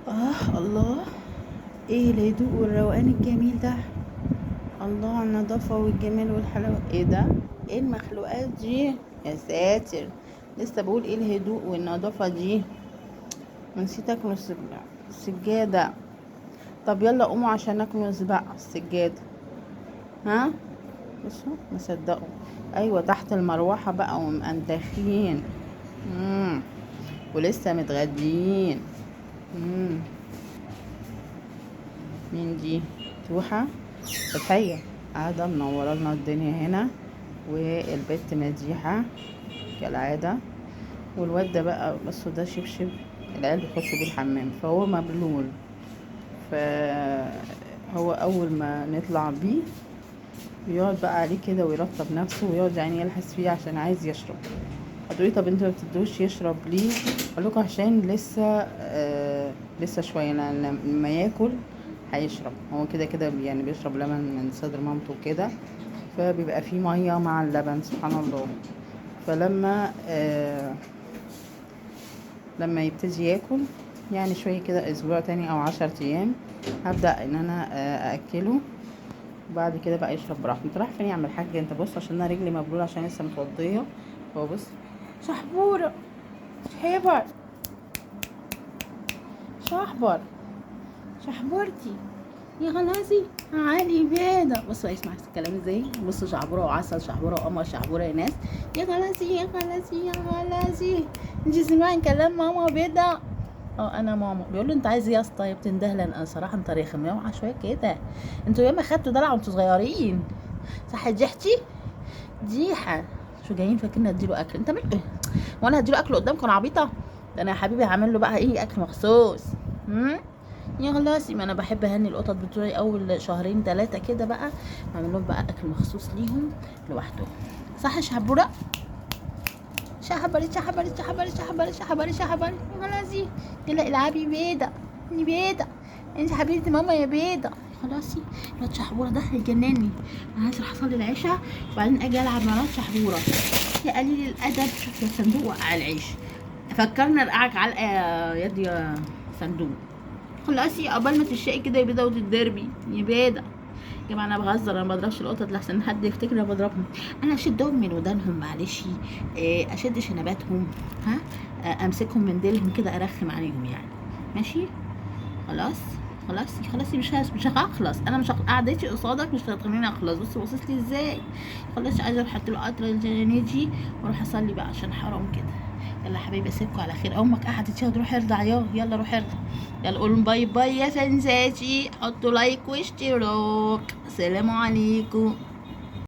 الله، ايه الهدوء والروقان الجميل ده. الله على النظافة والجمال والحلاوة. ايه ده؟ ايه المخلوقات دي؟ يا ساتر. لسه بقول ايه الهدوء والنظافة دي. نسيت اكل السجادة. طب يلا قوموا عشان ناكل بقى السجادة. ها؟ بصوا ما صدقوا. ايوه تحت المروحة بقى ومأنتخين. مم. ولسه متغديين. مم. مين دي؟ توحة فتحية قاعدة منورة لنا الدنيا هنا، والبت مديحة كالعادة، والواد ده بقى بصوا ده شبشب العيال بيخشوا بيه الحمام فهو مبلول. فهو أول ما نطلع بيه بيقعد بقى عليه كده ويرطب نفسه ويقعد يعني يلحس فيه عشان عايز يشرب. هتقولي طب انتوا ما بتدوش يشرب ليه؟ اقول لكم عشان لسه شويه لما ياكل هيشرب. هو كده كده يعني بيشرب لبن من صدر مامته كده، فبيبقى فيه ميه مع اللبن سبحان الله. فلما لما يبتدي ياكل يعني شويه كده اسبوع تاني او 10 ايام هبدا ان انا ااكله. بعد كده بقى يشرب براحته. انت رايح فين يا عم الحاج؟ انت بص عشان انا رجلي مبلوله عشان لسه متوضيه. هو بص شحبوره شحبر شحبر شحبرتي يا غلازي علي بيضة. بصوا اسمع الكلام ازاي. بصوا شعبوره وعسل، شعبوره وقمر، شعبوره يا ناس. يا غلازي يا غلازي يا غلازي، انتي سمعين كلام ماما بيضة؟ انا ماما بيقول له انت عايز ايه يا اسطى؟ بتندهلن. انا صراحه انت رخم يا شويه كده. انتوا ياما خدتوا دلع وانتوا صغيرين صح؟ جحتي ديحه شو جايين فاكرين اديله اكل؟ انت مالك؟ وانا هديله اكل قدامكم عبيطه؟ ده انا يا حبيبي هعمل له بقى ايه اكل مخصوص. يا خلاص ما انا بحب اهني القطط بتوعي اول شهرين 3 كده بقى بعمل لهم بقى اكل مخصوص ليهم لوحدهم. صح يا شحبوره؟ شحبري شحبري شحبري شحبري شحبري شحبري يا خلاصي. يلا العبي بيضه اني بيضه، انت حبيبتي ماما يا بيضه. خلاصي الواد شحبوره ده هيجنني. انا عايزه اروح اصلي العشاء وبعدين اجي العب مع الواد شحبوره. يا قليل الادب شوف يا صندوق وقع العيش. فكرني ارقعك علقه يا يد يا صندوق. خلاصي قبل ما تشقي كده يا بيضه وتتضربي يا بيضه. يا جماعه انا بهزر، انا بضربش القطط لحسن حد يفتكر انا بضربهم. انا اشدهم من ودانهم معلش، اشد شنباتهم، ها، امسكهم من ديلهم كده ارخم عليهم يعني. ماشي خلاص. خلاص مش هخلص. انا مش قعدتي قصادك مش هتخليني اخلص. بص باصص لي ازاي. خلاص عايزه اروح احط له قطره الجنيجي واروح اصلي بقى عشان حرام كده. يلا حبيبي اسيبكم على خير. امك قعدت يلا روح ارضع يلا روح ارضع. يلا قولوا باي باي يا فنزاتي. حطوا لايك واشتراك. سلام عليكم.